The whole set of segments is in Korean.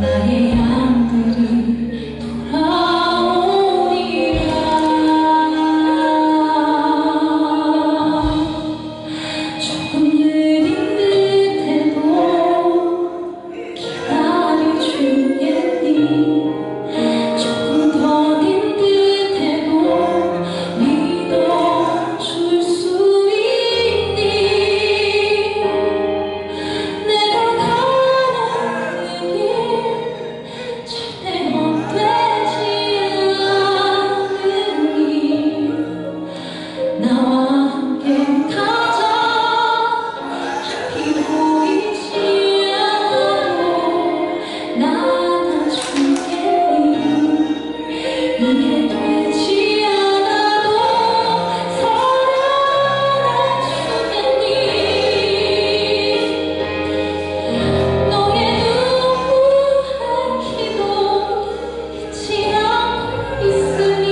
나의 양들이 돌아오리라. 조금 느린 듯해도 기다려주겠니? 조금 더딘 듯해도 믿어줄 수 있니? 내가 가는 길 절대 헛되지 않으니 나와 함께 가자. 깊이 보이지 않아도 나눠주겠니? 이게 되지 않아도 사랑해주겠니? 너의 눈물의 기도 잊지 않고 있으니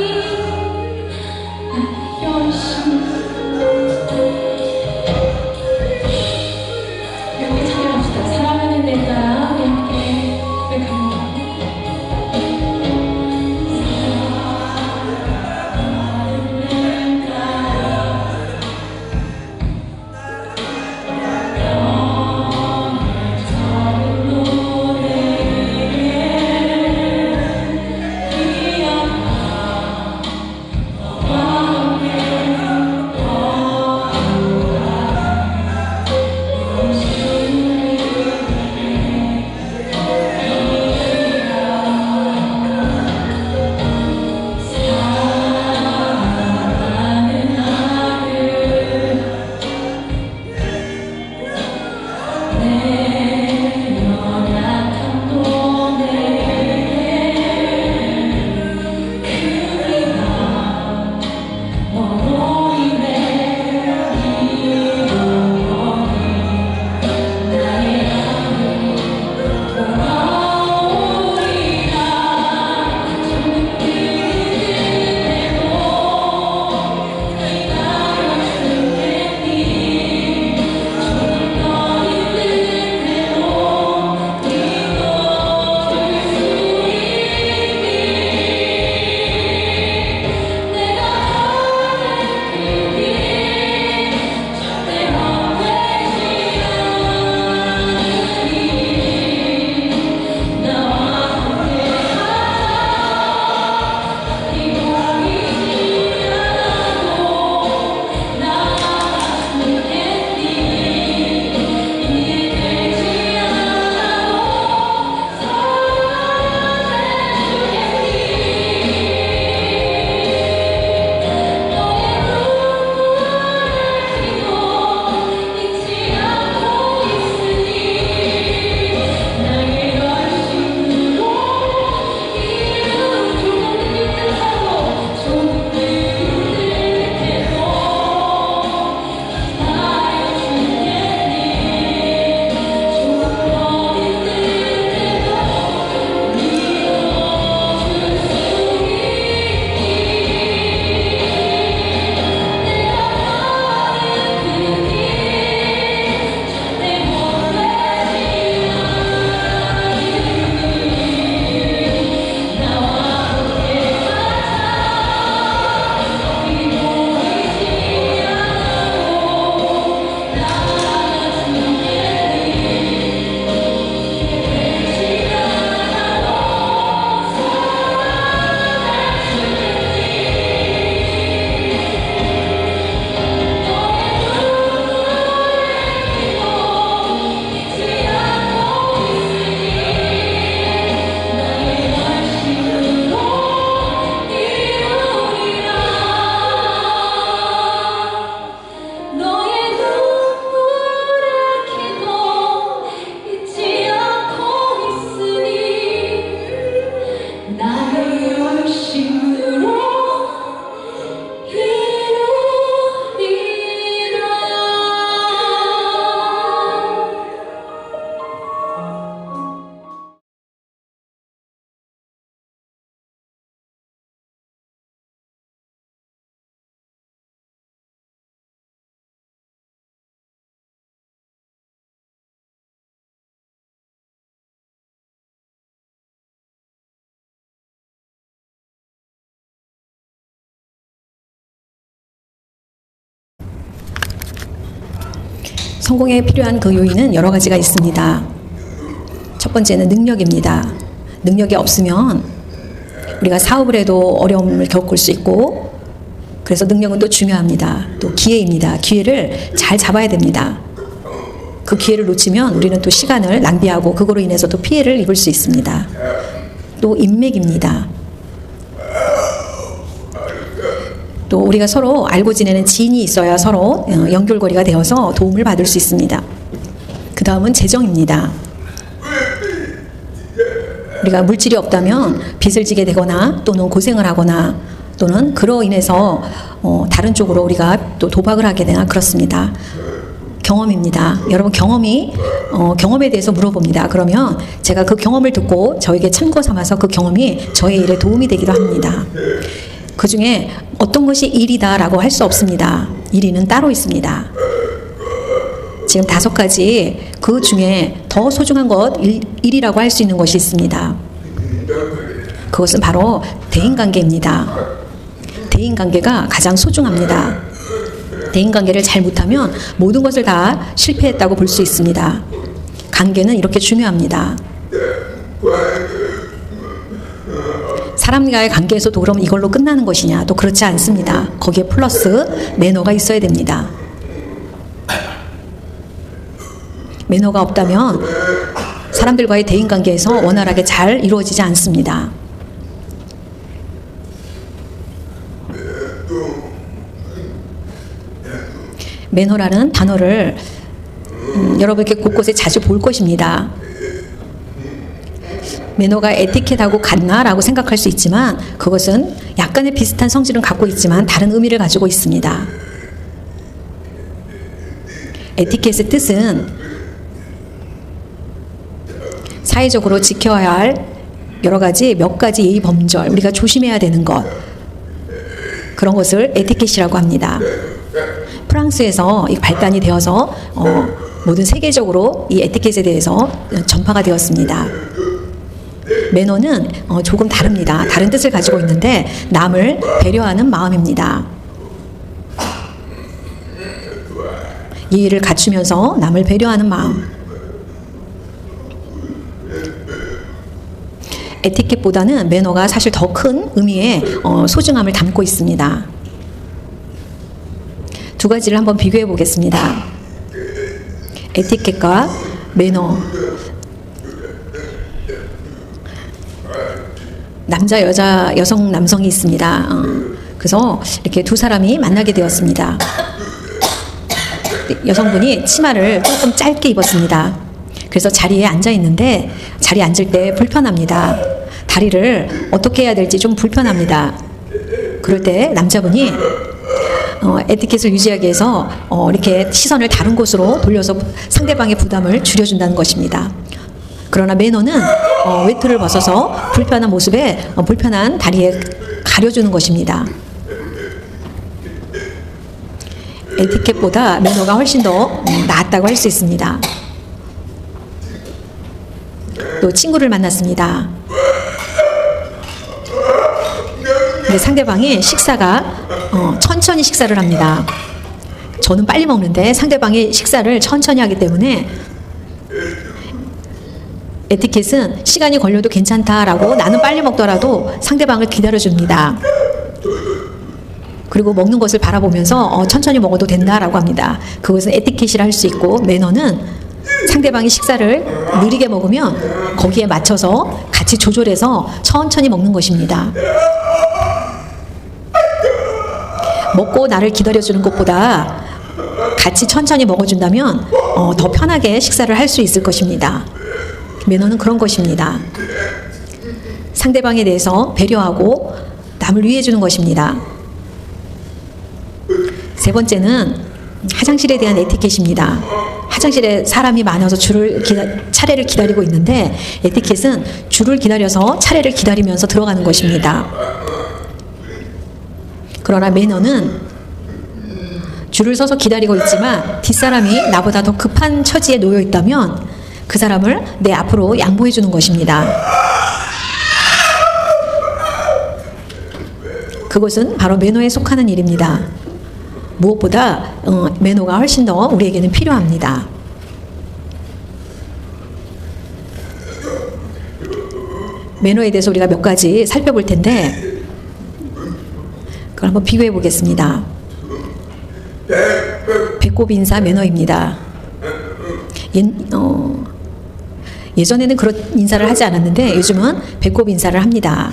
나의 열심히 이렇게 찬양합시다. 사랑하는 내 딸아, 우리 함께 고백합니다. 성공에 필요한 그 요인은 여러 가지가 있습니다. 첫 번째는 능력입니다. 능력이 없으면 우리가 사업을 해도 어려움을 겪을 수 있고, 그래서 능력은 또 중요합니다. 또 기회입니다. 기회를 잘 잡아야 됩니다. 그 기회를 놓치면 우리는 또 시간을 낭비하고 그거로 인해서 또 피해를 입을 수 있습니다. 또 인맥입니다. 또 우리가 서로 알고 지내는 지인이 있어야 서로 연결고리가 되어서 도움을 받을 수 있습니다. 그 다음은 재정입니다. 우리가 물질이 없다면 빚을 지게 되거나 또는 고생을 하거나 또는 그로 인해서 다른 쪽으로 우리가 또 도박을 하게 되나 그렇습니다. 경험입니다. 여러분 경험에 대해서 물어봅니다. 그러면 제가 그 경험을 듣고 저에게 참고 삼아서 그 경험이 저의 일에 도움이 되기도 합니다. 그 중에 어떤 것이 일이다라고 할 수 없습니다. 1위는 따로 있습니다. 지금 5가지 그 중에 더 소중한 것 1이라고 할 수 있는 것이 있습니다. 그것은 바로 대인관계입니다. 대인관계가 가장 소중합니다. 대인관계를 잘 못하면 모든 것을 다 실패했다고 볼 수 있습니다. 관계는 이렇게 중요합니다. 사람과의 관계에서도 그럼 이걸로 끝나는 것이냐? 또 그렇지 않습니다. 거기에 플러스 매너가 있어야 됩니다. 매너가 없다면 사람들과의 대인관계에서 원활하게 잘 이루어지지 않습니다. 매너라는 단어를 여러분께 곳곳에 자주 볼 것입니다. 매너가 에티켓하고 같나라고 생각할 수 있지만 그것은 약간의 비슷한 성질은 갖고 있지만 다른 의미를 가지고 있습니다. 에티켓의 뜻은 사회적으로 지켜야 할 여러 가지 몇 가지 예의 범절, 우리가 조심해야 되는 것, 그런 것을 에티켓이라고 합니다. 프랑스에서 이 발단이 되어서 모든 세계적으로 이 에티켓에 대해서 전파가 되었습니다. 매너는 조금 다릅니다. 다른 뜻을 가지고 있는데 남을 배려하는 마음입니다. 예의를 갖추면서 남을 배려하는 마음. 에티켓보다는 매너가 사실 더 큰 의미의 소중함을 담고 있습니다. 2가지를 한번 비교해 보겠습니다. 에티켓과 매너. 남자, 여자, 여성, 남성이 있습니다. 그래서 이렇게 2사람이 만나게 되었습니다. 여성분이 치마를 조금 짧게 입었습니다. 그래서 자리에 앉아 있는데 자리에 앉을 때 불편합니다. 다리를 어떻게 해야 될지 좀 불편합니다. 그럴 때 남자분이 에티켓을 유지하기 위해서 이렇게 시선을 다른 곳으로 돌려서 상대방의 부담을 줄여준다는 것입니다. 그러나 매너는 외투를 벗어서 불편한 모습에 불편한 다리에 가려주는 것입니다. 에티켓보다 매너가 훨씬 더 낫다고 할 수 있습니다. 또 친구를 만났습니다. 근데 상대방이 식사가 천천히 식사를 합니다. 저는 빨리 먹는데 상대방이 식사를 천천히 하기 때문에 에티켓은 시간이 걸려도 괜찮다라고 나는 빨리 먹더라도 상대방을 기다려줍니다. 그리고 먹는 것을 바라보면서 천천히 먹어도 된다라고 합니다. 그것은 에티켓이라 할 수 있고, 매너는 상대방이 식사를 느리게 먹으면 거기에 맞춰서 같이 조절해서 천천히 먹는 것입니다. 먹고 나를 기다려주는 것보다 같이 천천히 먹어준다면 더 편하게 식사를 할 수 있을 것입니다. 매너는 그런 것입니다. 상대방에 대해서 배려하고 남을 위해주는 것입니다. 3번째는 화장실에 대한 에티켓입니다. 화장실에 사람이 많아서 차례를 기다리고 있는데 에티켓은 줄을 기다려서 차례를 기다리면서 들어가는 것입니다. 그러나 매너는 줄을 서서 기다리고 있지만 뒷사람이 나보다 더 급한 처지에 놓여 있다면 그 사람을 내 앞으로 양보해 주는 것입니다. 그것은 바로 매너에 속하는 일입니다. 무엇보다 매너가 훨씬 더 우리에게는 필요합니다. 매너에 대해서 우리가 몇 가지 살펴볼 텐데 그걸 한번 비교해 보겠습니다. 배꼽 인사 매너입니다. 예전에는 그런 인사를 하지 않았는데 요즘은 배꼽 인사를 합니다.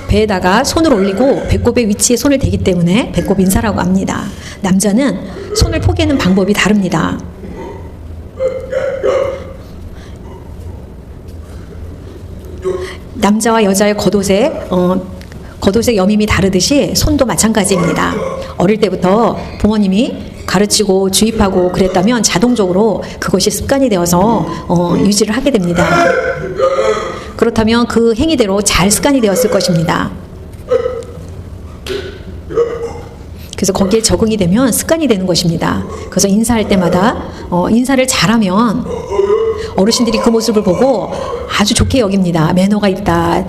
배에다가 손을 올리고 배꼽의 위치에 손을 대기 때문에 배꼽 인사라고 합니다. 남자는 손을 포개는 방법이 다릅니다. 남자와 여자의 겉옷의 여밈이 다르듯이 손도 마찬가지입니다. 어릴 때부터 부모님이 가르치고 주입하고 그랬다면 자동적으로 그것이 습관이 되어서 유지를 하게 됩니다. 그렇다면 그 행위대로 잘 습관이 되었을 것입니다. 그래서 거기에 적응이 되면 습관이 되는 것입니다. 그래서 인사할 때마다 인사를 잘하면 어르신들이 그 모습을 보고 아주 좋게 여깁니다. 매너가 있다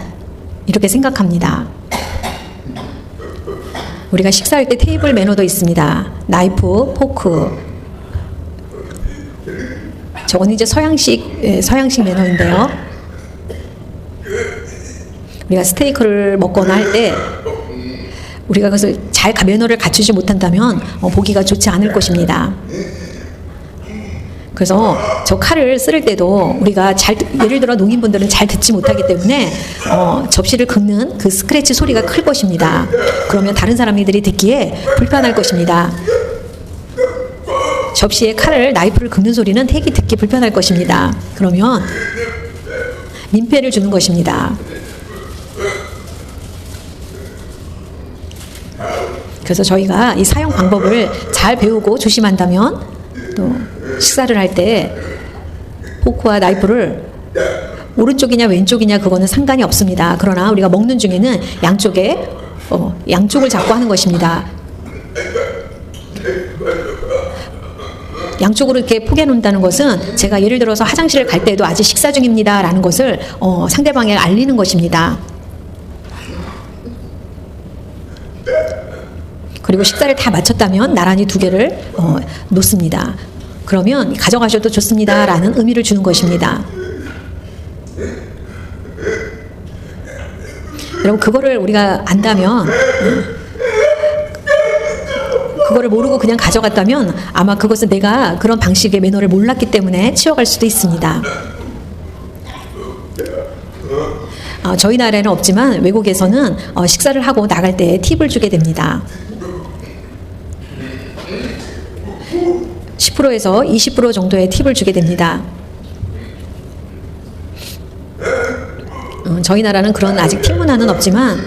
이렇게 생각합니다. 우리가 식사할 때 테이블 매너도 있습니다. 나이프, 포크. 저건 이제 서양식 매너인데요. 우리가 스테이크를 먹거나 할 때 우리가 그래서 잘 매너를 갖추지 못한다면 보기가 좋지 않을 것입니다. 그래서 저 칼을 쓸 때도 우리가 예를 들어 농인분들은 잘 듣지 못하기 때문에 접시를 긁는 그 스크래치 소리가 클 것입니다. 그러면 다른 사람들이 듣기에 불편할 것입니다. 접시에 나이프를 긁는 소리는 되게 듣기 불편할 것입니다. 그러면 민폐를 주는 것입니다. 그래서 저희가 이 사용 방법을 잘 배우고 조심한다면 또 식사를 할 때 포크와 나이프를 오른쪽이냐 왼쪽이냐 그거는 상관이 없습니다. 그러나 우리가 먹는 중에는 양쪽을 잡고 하는 것입니다. 양쪽으로 이렇게 포개 놓는다는 것은 제가 예를 들어서 화장실을 갈 때도 아직 식사 중입니다 라는 것을 상대방에게 알리는 것입니다. 그리고 식사를 다 마쳤다면 나란히 두 개를 놓습니다. 그러면 가져가셔도 좋습니다 라는 의미를 주는 것입니다. 여러분 그거를 우리가 안다면 그거를 모르고 그냥 가져갔다면 아마 그것은 내가 그런 방식의 매너를 몰랐기 때문에 치워갈 수도 있습니다. 저희 나라에는 없지만 외국에서는 식사를 하고 나갈 때 팁을 주게 됩니다. 10%에서 20% 정도의 팁을 주게 됩니다. 저희 나라는 그런 아직 팁 문화는 없지만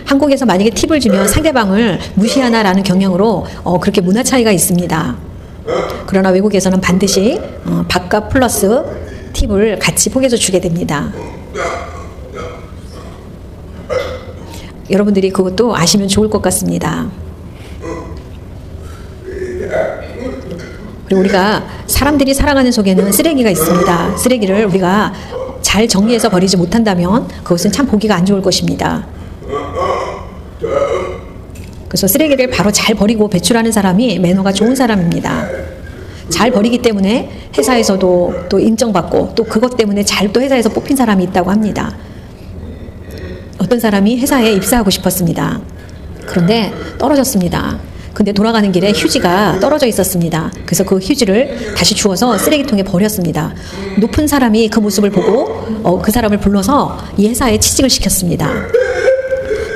한국에서 만약에 팁을 주면 상대방을 무시하나라는 경향으로 그렇게 문화 차이가 있습니다. 그러나 외국에서는 반드시 밥값 플러스 팁을 같이 포개서 주게 됩니다. 여러분들이 그것도 아시면 좋을 것 같습니다. 그리고 우리가 사람들이 살아가는 속에는 쓰레기가 있습니다. 쓰레기를 우리가 잘 정리해서 버리지 못한다면 그것은 참 보기가 안 좋을 것입니다. 그래서 쓰레기를 바로 잘 버리고 배출하는 사람이 매너가 좋은 사람입니다. 잘 버리기 때문에 회사에서도 또 인정받고 또 그것 때문에 잘 또 회사에서 뽑힌 사람이 있다고 합니다. 어떤 사람이 회사에 입사하고 싶었습니다. 그런데 떨어졌습니다. 근데 돌아가는 길에 휴지가 떨어져 있었습니다. 그래서 그 휴지를 다시 주워서 쓰레기통에 버렸습니다. 높은 사람이 그 모습을 보고 그 사람을 불러서 이 회사에 취직을 시켰습니다.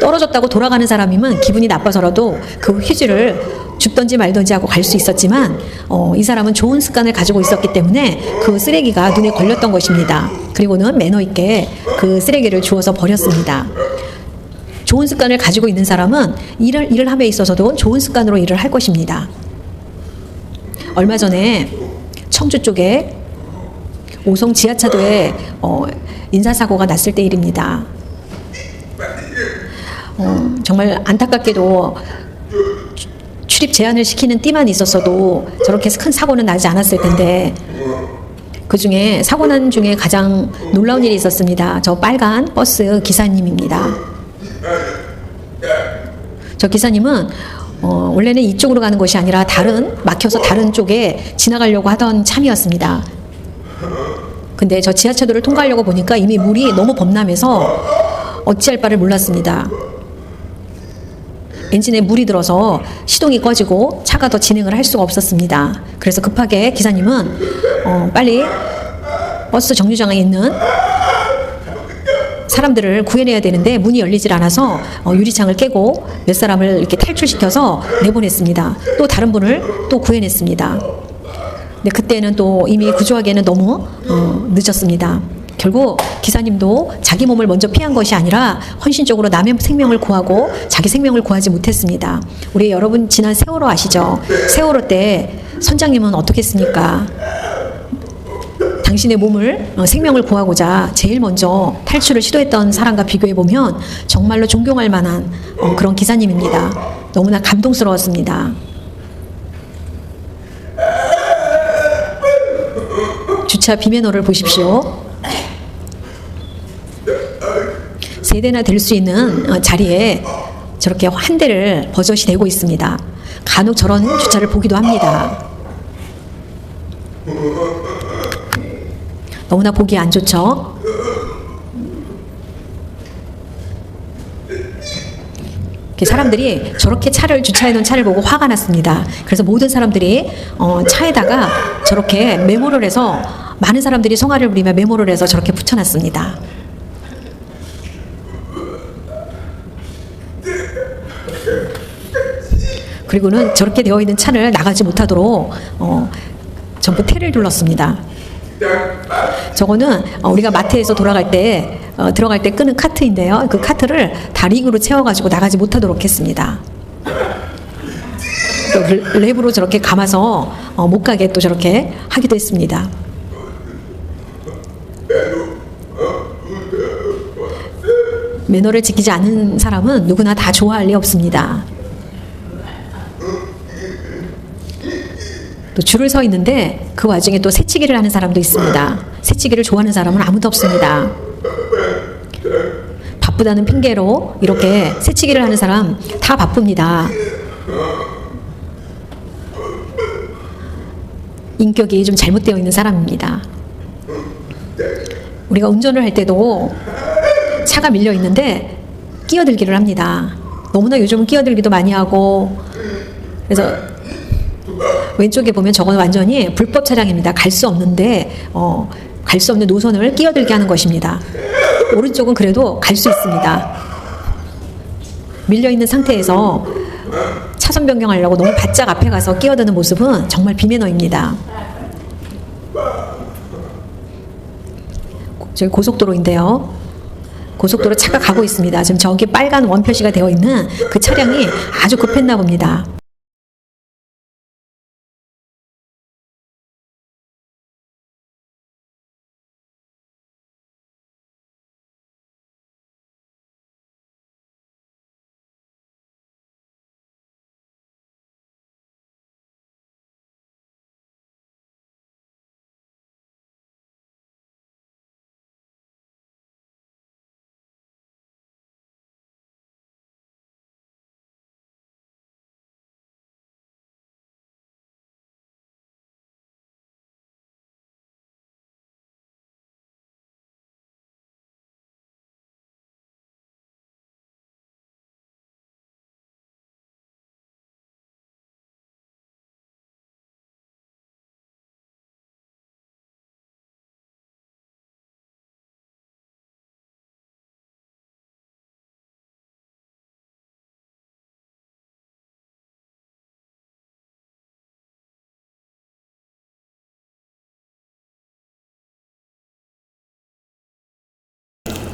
떨어졌다고 돌아가는 사람이면 기분이 나빠서라도 그 휴지를 줍던지 말던지 하고 갈 수 있었지만 이 사람은 좋은 습관을 가지고 있었기 때문에 그 쓰레기가 눈에 걸렸던 것입니다. 그리고는 매너 있게 그 쓰레기를 주워서 버렸습니다. 좋은 습관을 가지고 있는 사람은 일을 함에 있어서도 좋은 습관으로 일을 할 것입니다. 얼마 전에 청주 쪽에 오송 지하차도에 인사사고가 났을 때 일입니다. 정말 안타깝게도 출입 제한을 시키는 띠만 있었어도 저렇게 큰 사고는 나지 않았을 텐데 그 중에 사고 난 중에 가장 놀라운 일이 있었습니다. 저 빨간 버스 기사님입니다. 저 기사님은 원래는 이쪽으로 가는 것이 아니라 막혀서 다른 쪽에 지나가려고 하던 참이었습니다. 근데 저 지하철도를 통과하려고 보니까 이미 물이 너무 범람해서 어찌할 바를 몰랐습니다. 엔진에 물이 들어서 시동이 꺼지고 차가 더 진행을 할 수가 없었습니다. 그래서 급하게 기사님은 빨리 버스 정류장에 있는 사람들을 구해내야 되는데 문이 열리질 않아서 유리창을 깨고 몇 사람을 이렇게 탈출시켜서 내보냈습니다. 또 다른 분을 또 구해냈습니다. 근데 그때는 또 이미 구조하기에는 너무 늦었습니다. 결국 기사님도 자기 몸을 먼저 피한 것이 아니라 헌신적으로 남의 생명을 구하고 자기 생명을 구하지 못했습니다. 우리 여러분 지난 세월호 아시죠? 세월호 때 선장님은 어떻게 했습니까? 당신의 몸을 생명을 구하고자 제일 먼저 탈출을 시도했던 사람과 비교해보면 정말로 존경할 만한 그런 기사님입니다. 너무나 감동스러웠습니다. 주차 비매너를 보십시오. 세 대나 될 수 있는 자리에 저렇게 한 대를 버젓이 대고 있습니다. 간혹 저런 주차를 보기도 합니다. 너무나 보기 안 좋죠? 사람들이 저렇게 주차해놓은 차를 보고 화가 났습니다. 그래서 모든 사람들이 차에다가 저렇게 메모를 해서 많은 사람들이 성화를 부리며 메모를 해서 저렇게 붙여놨습니다. 그리고는 저렇게 되어 있는 차를 나가지 못하도록 전부 테를 둘렀습니다. 저거는 우리가 마트에서 들어갈 때 끄는 카트인데요. 그 카트를 다리기로 채워가지고 나가지 못하도록 했습니다. 또 랩으로 저렇게 감아서 못 가게 또 저렇게 하기도 했습니다. 매너를 지키지 않은 사람은 누구나 다 좋아할 리 없습니다. 또 줄을 서 있는데 그 와중에 또 새치기를 하는 사람도 있습니다. 새치기를 좋아하는 사람은 아무도 없습니다. 바쁘다는 핑계로 이렇게 새치기를 하는 사람 다 바쁩니다. 인격이 좀 잘못되어 있는 사람입니다. 우리가 운전을 할 때도 차가 밀려 있는데 끼어들기를 합니다. 너무나 요즘은 끼어들기도 많이 하고, 그래서 왼쪽에 보면 저건 완전히 불법 차량입니다. 갈 수 없는데 갈 수 없는 노선을 끼어들게 하는 것입니다. 오른쪽은 그래도 갈 수 있습니다. 밀려있는 상태에서 차선 변경하려고 너무 바짝 앞에 가서 끼어드는 모습은 정말 비매너입니다. 저기 고속도로인데요. 고속도로 차가 가고 있습니다. 지금 저기 빨간 원 표시가 되어 있는 그 차량이 아주 급했나 봅니다.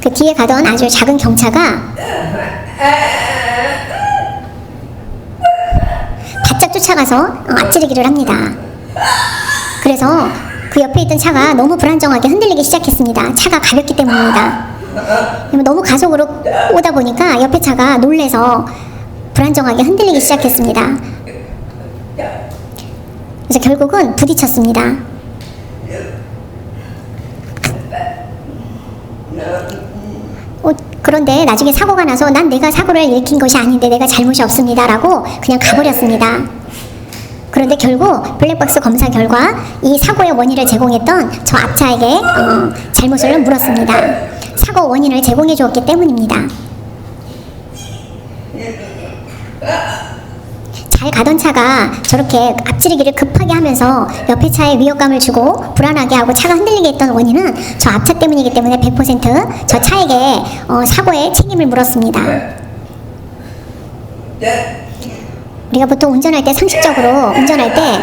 그 뒤에 가던 아주 작은 경차가 바짝 쫓아가서 앞지르기를 합니다. 그래서 그 옆에 있던 차가 너무 불안정하게 흔들리기 시작했습니다. 차가 가볍기 때문입니다. 너무 가속으로 오다 보니까 옆에 차가 놀래서 불안정하게 흔들리기 시작했습니다. 그래서 결국은 부딪혔습니다. 그런데 나중에 사고가 나서 난 내가 사고를 일으킨 것이 아닌데 내가 잘못이 없습니다 라고 그냥 가버렸습니다. 그런데 결국 블랙박스 검사 결과 이 사고의 원인을 제공했던 저 앞차에게 잘못을 물었습니다. 사고 원인을 제공해 주었기 때문입니다. 잘 가던 차가 저렇게 앞지르기를 급하게 하면서 옆에 차에 위협감을 주고 불안하게 하고 차가 흔들리게 했던 원인은 저 앞차 때문이기 때문에 100% 저 차에게 사고에 책임을 물었습니다. 우리가 보통 운전할 때 상식적으로 운전할 때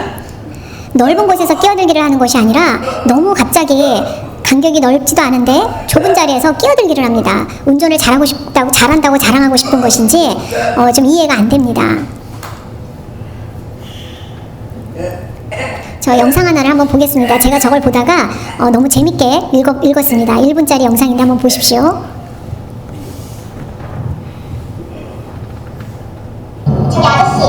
넓은 곳에서 끼어들기를 하는 것이 아니라 너무 갑자기 간격이 넓지도 않은데 좁은 자리에서 끼어들기를 합니다. 운전을 잘한다고 자랑하고 싶은 것인지 좀 이해가 안 됩니다. 저 영상 하나를 한번 보겠습니다. 제가 저걸 보다가 너무 재밌게 읽었습니다. 1분짜리 영상인데 한번 보십시오. 저기 아저씨,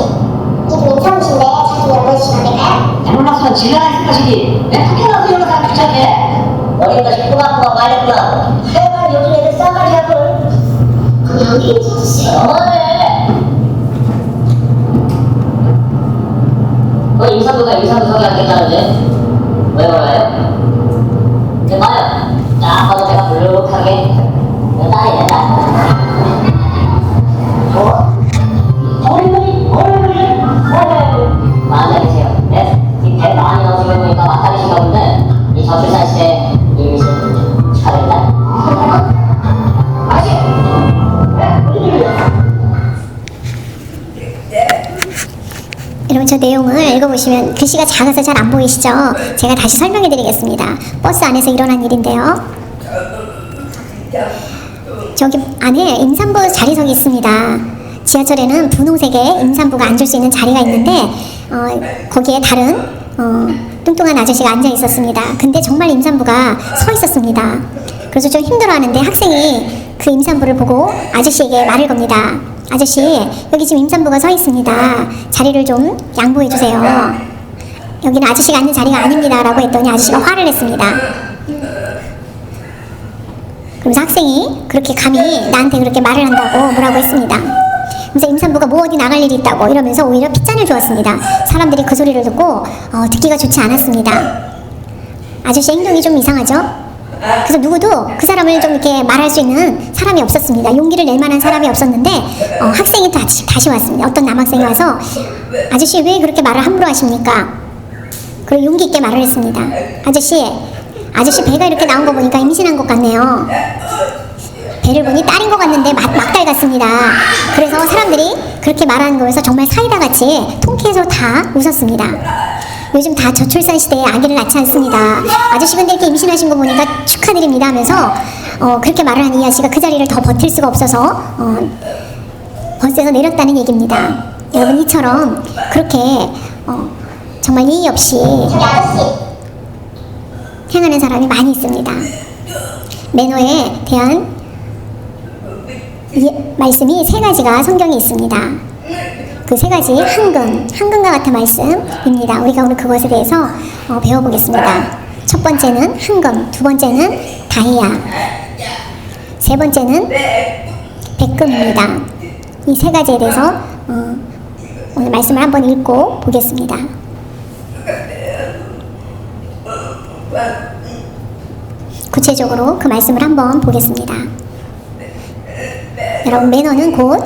이분 임산부신데 차 좀 열어주시면 안 될까요? 잘못 났으면 질러라 이 자식이. 왜 학교 가서 여러 사람 귀찮게? 어린 것이 꼬박꼬박 말했구나. 하여간 요즘 애들 싸가지야 걸. 그게 어디 있지 아저씨? 어머네. 임산부가 임산부석이 안 된다는데 왜 그러나요? 이제 봐요. 딱 봐도 내가 불룩하게 딸이야. 어른들이 만나게 계세요. 네? 이 배 많이 넣어준 거 보니까 맞다리신가 본데 이 저출산 시대 임신 축하드립니다. 여러분 저 내용을 읽어보시면 글씨가 작아서 잘 안 보이시죠? 제가 다시 설명해 드리겠습니다. 버스 안에서 일어난 일인데요. 저기 안에 임산부 자리석이 있습니다. 지하철에는 분홍색의 임산부가 앉을 수 있는 자리가 있는데 거기에 다른 뚱뚱한 아저씨가 앉아 있었습니다. 근데 정말 임산부가 서 있었습니다. 그래서 좀 힘들어하는데 학생이 그 임산부를 보고 아저씨에게 말을 겁니다. 아저씨, 여기 지금 임산부가 서 있습니다. 자리를 좀 양보해 주세요. 여기는 아저씨가 앉는 자리가 아닙니다 라고 했더니 아저씨가 화를 냈습니다. 그래서 학생이 그렇게 감히 나한테 그렇게 말을 한다고 뭐라고 했습니다. 그래서 임산부가 뭐 어디 나갈 일이 있다고 이러면서 오히려 핏잔을 주었습니다. 사람들이 그 소리를 듣고 듣기가 좋지 않았습니다. 아저씨 행동이 좀 이상하죠? 그래서 누구도 그 사람을 좀 이렇게 말할 수 있는 사람이 없었습니다. 용기를 낼 만한 사람이 없었는데 학생이 다시 왔습니다. 어떤 남학생이 와서 아저씨 왜 그렇게 말을 함부로 하십니까? 그리고 용기 있게 말을 했습니다. 아저씨 배가 이렇게 나온 거 보니까 임신한 것 같네요. 배를 보니 딸인 것 같는데 막달 같습니다. 그래서 사람들이 그렇게 말하는 거에서 정말 사이다같이 통쾌해서 다 웃었습니다. 요즘 다 저출산 시대에 아기를 낳지 않습니다. 아저씨 근데 이렇게 임신하신 거 보니까 축하드립니다 하면서 그렇게 말을 한 이 아저씨가 그 자리를 더 버틸 수가 없어서 버스에서 내렸다는 얘기입니다. 여러분 이처럼 그렇게 정말 예의 없이 저기 아저씨. 행하는 사람이 많이 있습니다. 매너에 대한 말씀이 3가지가 성경에 있습니다. 그 3가지 한금과 같은 말씀입니다. 우리가 오늘 그것에 대해서 배워보겠습니다. 첫 번째는 한금, 두 번째는 다이아, 세 번째는 백금입니다. 이 3가지에 대해서 오늘 말씀을 한번 읽고 보겠습니다. 구체적으로 그 말씀을 한번 보겠습니다. 여러분 매너는 곧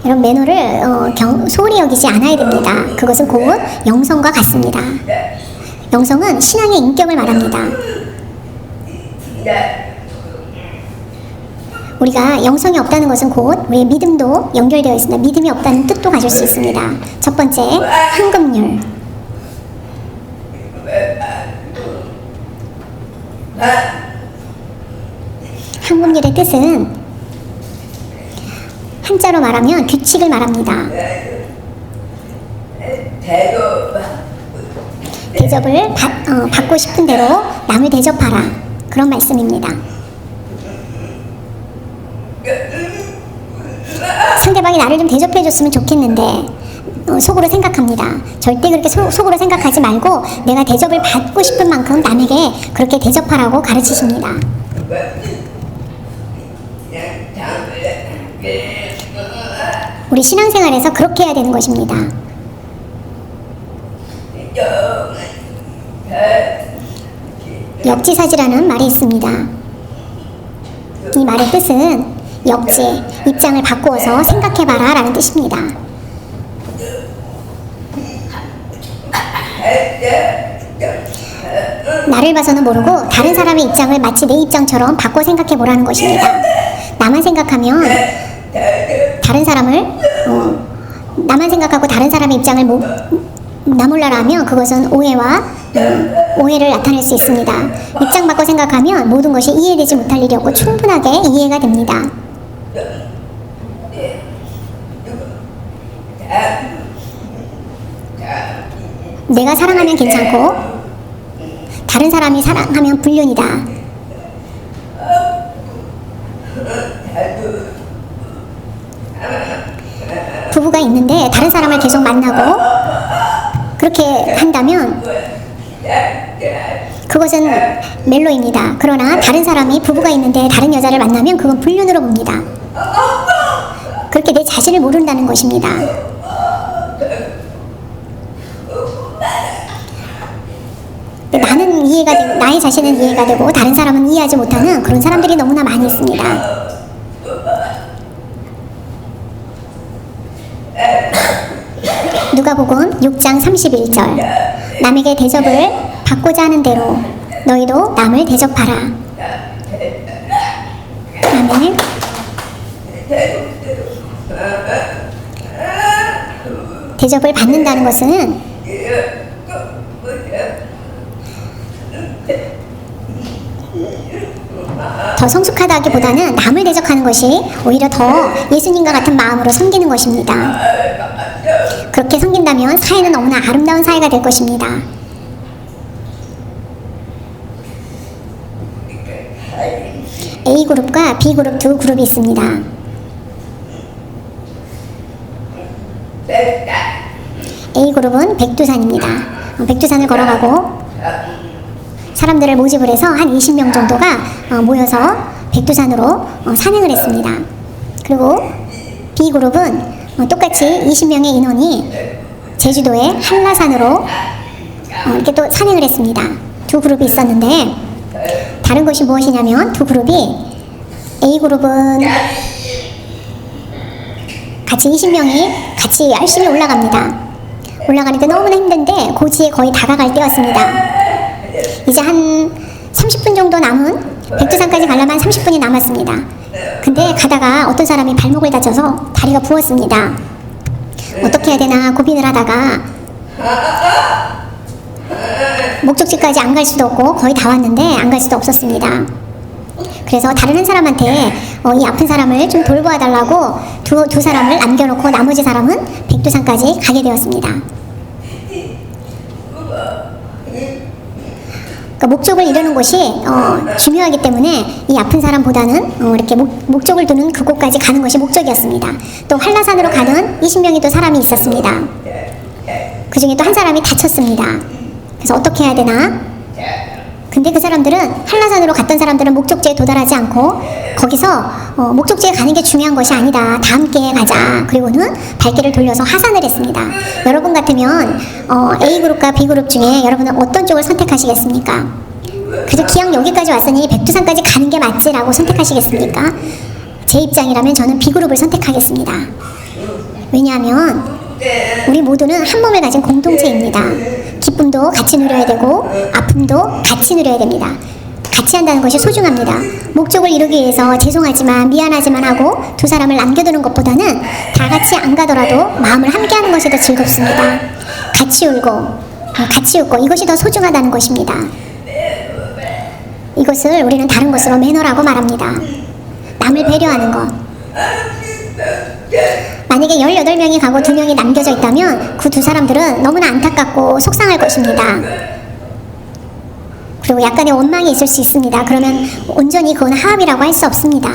여러분 매너를 소홀히 여기지 않아야 됩니다. 그것은 곧 영성과 같습니다. 영성은 신앙의 인격을 말합니다. 우리가 영성이 없다는 것은 곧 우리의 믿음도 연결되어 있습니다. 믿음이 없다는 뜻도 가질 수 있습니다. 첫 번째, 한금률. 한금률의 뜻은 한자로 말하면 규칙을 말합니다. 대접을 받고 싶은 대로 남을 대접하라. 그런 말씀입니다. 상대방이 나를 좀 대접해 줬으면 좋겠는데 속으로 생각합니다. 절대 그렇게 속으로 생각하지 말고 내가 대접을 받고 싶은 만큼 남에게 그렇게 대접하라고 가르치십니다. 우리 신앙생활에서 그렇게 해야 되는 것입니다. 역지사지라는 말이 있습니다. 이 말의 뜻은 역지, 입장을 바꾸어서 생각해봐라 라는 뜻입니다. 나를 봐서는 모르고 다른 사람의 입장을 마치 내 입장처럼 바꿔 생각해보라는 것입니다. 나만 생각하면 다른 사람을 나만 생각하고 다른 사람의 입장을 나몰라라 하면 그것은 오해를 나타낼 수 있습니다. 입장 바꿔 생각하면 모든 것이 이해되지 못할 일이 없고 충분하게 이해가 됩니다. 내가 사랑하면 괜찮고 다른 사람이 사랑하면 불륜이다. 부부가 있는데 다른 사람을 계속 만나고 그렇게 한다면 그것은 멜로입니다. 그러나 다른 사람이 부부가 있는데 다른 여자를 만나면 그건 불륜으로 봅니다. 그렇게 내 자신을 모른다는 것입니다. 나는 이해가 되고 나의 자신은 이해가 되고 다른 사람은 이해하지 못하는 그런 사람들이 너무나 많이 있습니다. 누가복음 6장 31절 남에게 대접을 받고자 하는 대로 너희도 남을 대접하라. 아멘. 대접을 받는다는 것은 더 성숙하다기보다는 남을 대접하는 것이 오히려 더 예수님과 같은 마음으로 섬기는 것입니다. 그렇게 섬긴다면 사회는 너무나 아름다운 사회가 될 것입니다. A그룹과 B그룹 두 그룹이 있습니다. A그룹은 백두산입니다. 백두산을 걸어가고 사람들을 모집을 해서 한 20명 정도가 모여서 백두산으로 산행을 했습니다. 그리고 B그룹은 똑같이 20명의 인원이 제주도의 한라산으로 이렇게 또 산행을 했습니다. 두 그룹이 있었는데 다른 것이 무엇이냐면 두 그룹이 A그룹은 같이 20명이 같이 열심히 올라갑니다. 올라가는데 너무나 힘든데 고지에 거의 다가갈 때였습니다. 이제 한 30분 정도 남은 백두산까지 가려면 30분이 남았습니다. 근데 가다가 어떤 사람이 발목을 다쳐서 다리가 부었습니다. 어떻게 해야 되나 고민을 하다가 목적지까지 안 갈 수도 없고 거의 다 왔는데 안 갈 수도 없었습니다. 그래서 다른 한 사람한테 이 아픈 사람을 좀 돌보아 달라고 두 사람을 남겨놓고 나머지 사람은 백두산까지 가게 되었습니다. 그러니까 목적을 이루는 것이 중요하기 때문에 이 아픈 사람보다는 이렇게 목적을 두는 그곳까지 가는 것이 목적이었습니다. 또 한라산으로 가는 20명의 또 사람이 있었습니다. 그 중에 또 한 사람이 다쳤습니다. 그래서 어떻게 해야 되나? 근데 그 사람들은 한라산으로 갔던 사람들은 목적지에 도달하지 않고 거기서 목적지에 가는 게 중요한 것이 아니다. 다 함께 가자. 그리고는 발길을 돌려서 하산을 했습니다. 여러분 같으면 A그룹과 B그룹 중에 여러분은 어떤 쪽을 선택하시겠습니까? 그래서 기왕 여기까지 왔으니 백두산까지 가는 게 맞지라고 선택하시겠습니까? 제 입장이라면 저는 B그룹을 선택하겠습니다. 왜냐하면 우리 모두는 한 몸을 가진 공동체입니다. 기쁨도 같이 누려야 되고 아픔도 같이 누려야 됩니다. 같이 한다는 것이 소중합니다. 목적을 이루기 위해서 죄송하지만 미안하지만 하고 두 사람을 남겨두는 것보다는 다 같이 안 가더라도 마음을 함께 하는 것이 더 즐겁습니다. 같이 울고 같이 웃고 이것이 더 소중하다는 것입니다. 이것을 우리는 다른 것으로 매너라고 말합니다. 남을 배려하는 것. 만약에 18명이 가고 2명이 남겨져 있다면 그 두 사람들은 너무나 안타깝고 속상할 것입니다. 그리고 약간의 원망이 있을 수 있습니다. 그러면 온전히 그건 화합이라고 할 수 없습니다.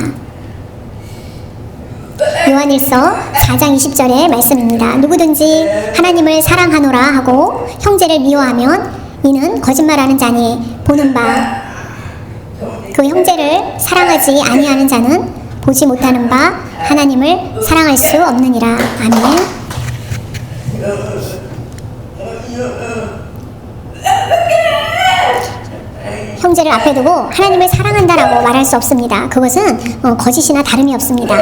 요한일서 4장 20절의 말씀입니다. 누구든지 하나님을 사랑하노라 하고 형제를 미워하면 이는 거짓말하는 자니 보는 바 그 형제를 사랑하지 아니하는 자는 보지 못하는 바 하나님을 사랑할 수 없느니라. 아멘. 형제를 앞에 두고 하나님을 사랑한다라고 말할 수 없습니다. 그것은 거짓이나 다름이 없습니다.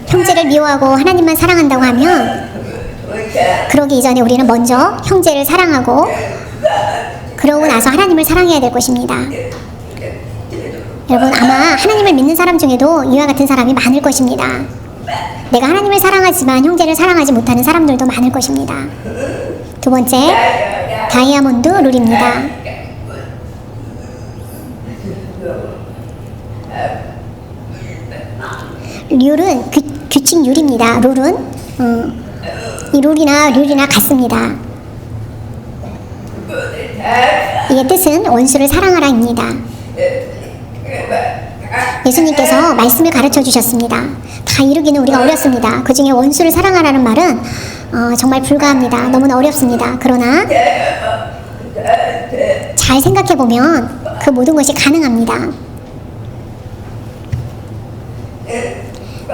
형제를 미워하고 하나님만 사랑한다고 하면 그러기 이전에 우리는 먼저 형제를 사랑하고 그러고 나서 하나님을 사랑해야 될 것입니다. 여러분, 아마 하나님을 믿는 사람 중에도 이와 같은 사람이 많을 것입니다. 내가 하나님을 사랑하지만 형제를 사랑하지 못하는 사람들도 많을 것입니다. 두 번째, 다이아몬드 룰입니다. 룰은 규칙 율입니다. 룰은 이 룰이나 같습니다. 이의 뜻은 원수를 사랑하라입니다. 예수님께서 말씀을 가르쳐 주셨습니다. 다 이루기는 우리가 어렵습니다. 그 중에 원수를 사랑하라는 말은 정말 불가합니다. 너무나 어렵습니다. 그러나 잘 생각해 보면 그 모든 것이 가능합니다.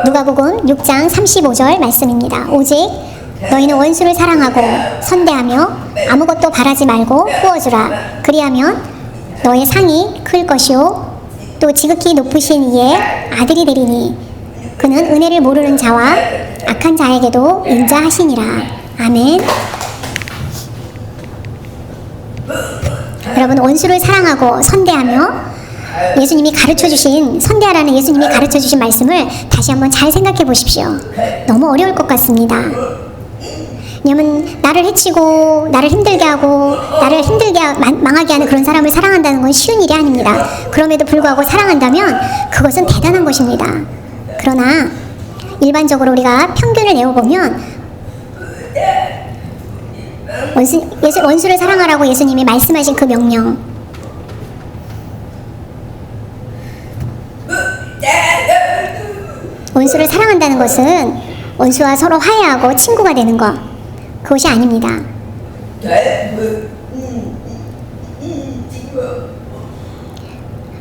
누가복음 6장 35절 말씀입니다. 오직 너희는 원수를 사랑하고 선대하며 아무것도 바라지 말고 구워주라. 그리하면 너의 상이 클 것이요 또 지극히 높으신 이의 아들이 되리니 그는 은혜를 모르는 자와 악한 자에게도 인자하시니라. 아멘. 여러분, 원수를 사랑하고 선대하며 예수님이 가르쳐주신, 선대하라는 예수님이 가르쳐주신 말씀을 다시 한번 잘 생각해 보십시오. 너무 어려울 것 같습니다. 왜냐면 나를 해치고 나를 힘들게 하고 나를 망하게 하는 그런 사람을 사랑한다는 건 쉬운 일이 아닙니다. 그럼에도 불구하고 사랑한다면 그것은 대단한 것입니다. 그러나 일반적으로 우리가 평균을 내어보면 원수를 사랑하라고 예수님이 말씀하신 그 명령, 원수를 사랑한다는 것은 원수와 서로 화해하고 친구가 되는 것, 그것이 아닙니다.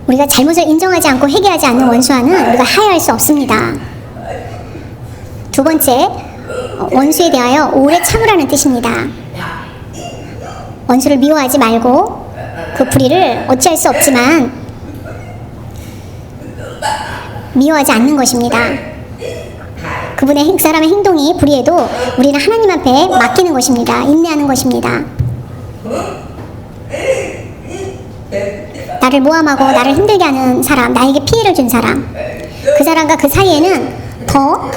우리가 잘못을 인정하지 않고 회개하지 않는 원수와는 우리가 화해할 수 없습니다. 두 번째, 원수에 대하여 오래 참으라는 뜻입니다. 원수를 미워하지 말고 그 불의를 어찌할 수 없지만 미워하지 않는 것입니다. 그분의 사람의 행동이 불의해도 우리는 하나님 앞에 맡기는 것입니다. 인내하는 것입니다. 나를 모함하고 나를 힘들게 하는 사람, 나에게 피해를 준 사람, 그 사람과 그 사이에는 더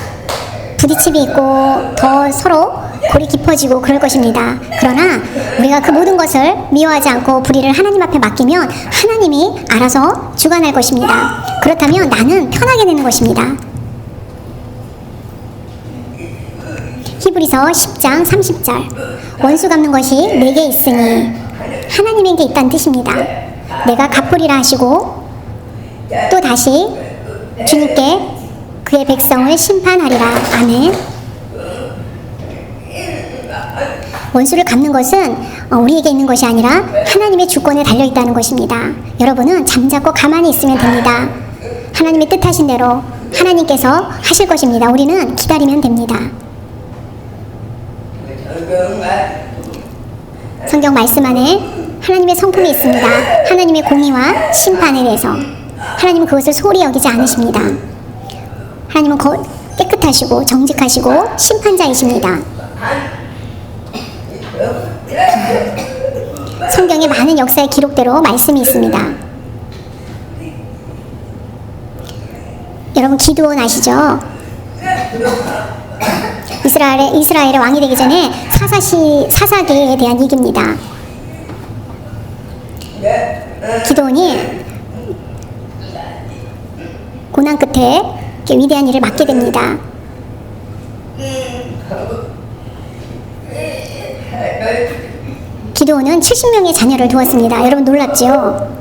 부딪힘이 있고 더 서로 골이 깊어지고 그럴 것입니다. 그러나 우리가 그 모든 것을 미워하지 않고 불의를 하나님 앞에 맡기면 하나님이 알아서 주관할 것입니다. 그렇다면 나는 편하게 되는 것입니다. 히브리서 10장 30절, 원수 갚는 것이 내게 있으니 하나님에게 있다는 뜻입니다. 내가 갚으리라 하시고 또 다시 주님께 그의 백성을 심판하리라. 아멘. 원수를 갚는 것은 우리에게 있는 것이 아니라 하나님의 주권에 달려있다는 것입니다. 여러분은 잠자코 가만히 있으면 됩니다. 하나님의 뜻하신 대로 하나님께서 하실 것입니다. 우리는 기다리면 됩니다. 성경 말씀 안에 하나님의 성품이 있습니다. 하나님의 공의와 심판에 대해서 하나님은 그것을 소홀히 여기지 않으십니다. 하나님은 깨끗하시고 정직하시고 심판자이십니다. 성경에 많은 역사의 기록대로 말씀이 있습니다. 여러분, 기드온 아시죠? 이스라엘의 왕이 되기 전에 사사기에 대한 얘기입니다. 기드온이 고난 끝에 위대한 일을 맡게 됩니다. 기드온은 70명의 자녀를 두었습니다. 여러분 놀랍지요?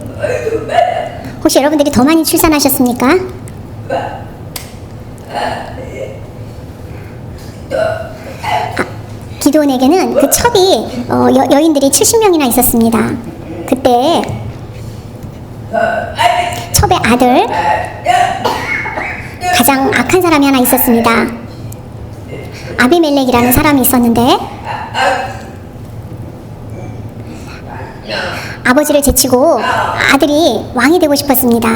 혹시 여러분들이 더 많이 출산하셨습니까? 기드온에게는 그 첩이 여인들이 70명이나 있었습니다. 그때 첩의 아들 가장 악한 사람이 하나 있었습니다. 아비멜렉이라는 사람이 있었는데 아버지를 제치고 아들이 왕이 되고 싶었습니다.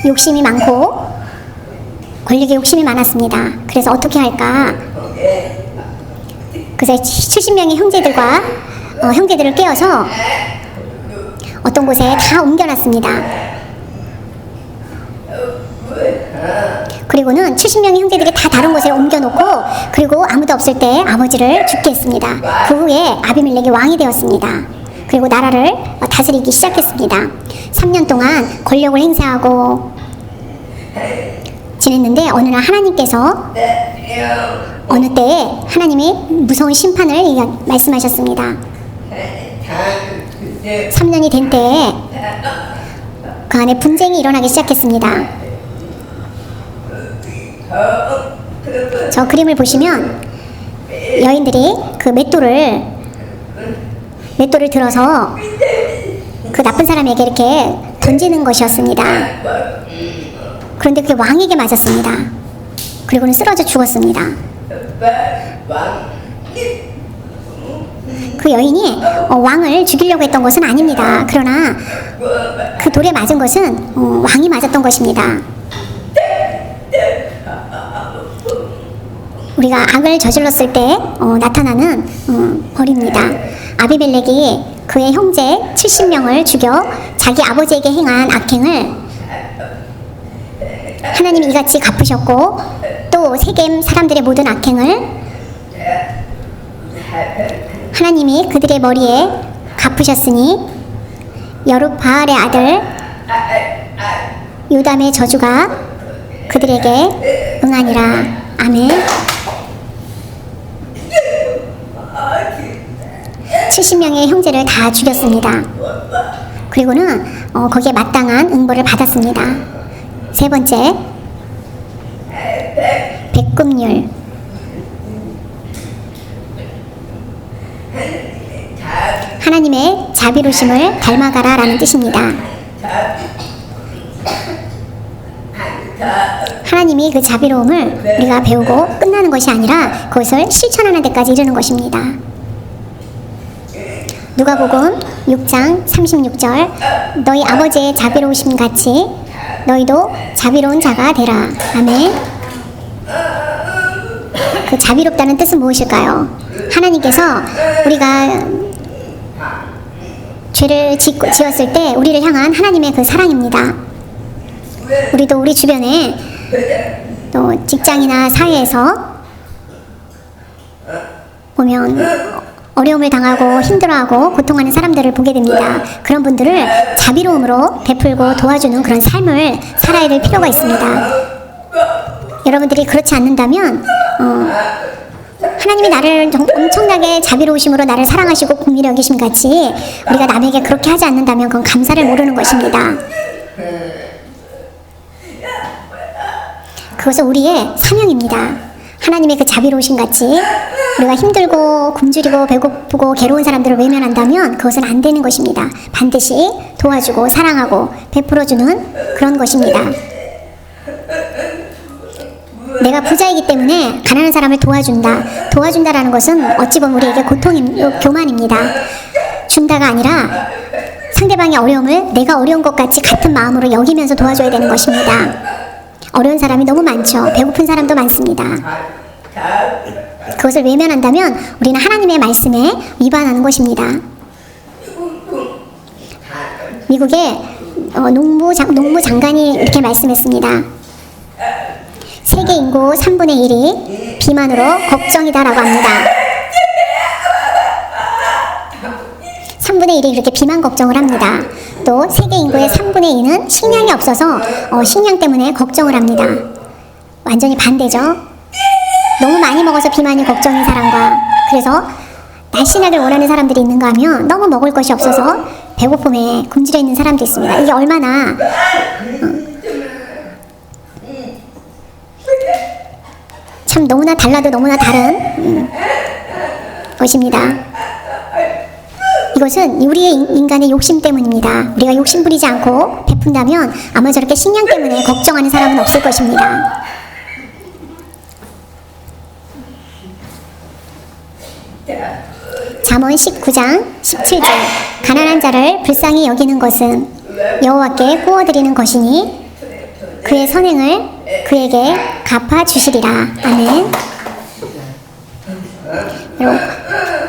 욕심이 많고 권력에 욕심이 많았습니다. 그래서 어떻게 할까? 그래서 70명의 형제들을 깨워서 어떤 곳에 다 옮겨놨습니다. 그리고는 70명의 형제들이 다 다른 곳에 옮겨놓고 그리고 아무도 없을 때 아버지를 죽게 했습니다. 그 후에 아비멜렉이 왕이 되었습니다. 그리고 나라를 다스리기 시작했습니다. 3년 동안 권력을 행사하고 지냈는데 어느 날 하나님께서 어느 때에 하나님이 무서운 심판을 말씀하셨습니다. 3년이 된 때에 그 안에 분쟁이 일어나기 시작했습니다. 저 그림을 보시면 여인들이 그 맷돌을 들어서 그 나쁜 사람에게 이렇게 던지는 것이었습니다. 그런데 그게 왕에게 맞았습니다. 그리고는 쓰러져 죽었습니다. 그 여인이 왕을 죽이려고 했던 것은 아닙니다. 그러나 그 돌에 맞은 것은 왕이 맞았던 것입니다. 우리가 악을 저질렀을 때 나타나는 벌입니다. 아비멜렉이 그의 형제 70명을 죽여 자기 아버지에게 행한 악행을 하나님이 이같이 갚으셨고 또 세겜 사람들의 모든 악행을 하나님이 그들의 머리에 갚으셨으니 여룹바알의 아들 요담의 저주가 그들에게 응하니라. 아멘. 70명의 형제를 다 죽였습니다. 그리고는 거기에 마땅한 응벌을 받았습니다. 세 번째, 백금률. 하나님의 자비로심을 닮아가라 라는 뜻입니다. 하나님이 그 자비로움을 우리가 배우고 끝나는 것이 아니라 그것을 실천하는 데까지 이르는 것입니다. 누가복음 6장 36절 너희 아버지의 자비로우심 같이 너희도 자비로운 자가 되라. 아멘. 그 자비롭다는 뜻은 무엇일까요? 하나님께서 우리가 죄를 지었을 때 우리를 향한 하나님의 그 사랑입니다. 우리도 우리 주변에 또 직장이나 사회에서 보면 어려움을 당하고 힘들어하고 고통하는 사람들을 보게 됩니다. 그런 분들을 자비로움으로 베풀고 도와주는 그런 삶을 살아야 될 필요가 있습니다. 여러분들이 그렇지 않는다면 하나님이 나를 엄청나게 자비로우심으로 나를 사랑하시고 긍휼히 여기심 같이 우리가 남에게 그렇게 하지 않는다면 그건 감사를 모르는 것입니다. 그것은 우리의 사명입니다. 하나님의 그 자비로우심 같이 우리가 힘들고 굶주리고 배고프고 괴로운 사람들을 외면한다면 그것은 안 되는 것입니다. 반드시 도와주고 사랑하고 베풀어주는 그런 것입니다. 내가 부자이기 때문에 가난한 사람을 도와준다라는 것은 어찌 보면 우리에게 교만입니다. 준다가 아니라 상대방의 어려움을 내가 어려운 것 같이 같은 마음으로 여기면서 도와줘야 되는 것입니다. 어려운 사람이 너무 많죠. 배고픈 사람도 많습니다. 그것을 외면한다면 우리는 하나님의 말씀에 위반하는 것입니다. 미국의 농무장관이 이렇게 말씀했습니다. 세계 인구 3분의 1이 비만으로 걱정이다라고 합니다. 3분의 1이 이렇게 비만 걱정을 합니다. 또 세계 인구의 3분의 2는 식량이 없어서 식량 때문에 걱정을 합니다. 완전히 반대죠. 너무 많이 먹어서 비만이 걱정인 사람과 그래서 날씬하길 원하는 사람들이 있는가 하면 너무 먹을 것이 없어서 배고픔에 굶주려 있는 사람도 있습니다. 이게 얼마나 참 너무나 달라도 너무나 다른 것입니다. 이것은 우리의 인간의 욕심 때문입니다. 우리가 욕심 부리지 않고 베푼다면 아마 저렇게 식량 때문에 걱정하는 사람은 없을 것입니다. 잠언 19장 17절 가난한 자를 불쌍히 여기는 것은 여호와께 구워드리는 것이니 그의 선행을 그에게 갚아주시리라. 아멘. 여러분,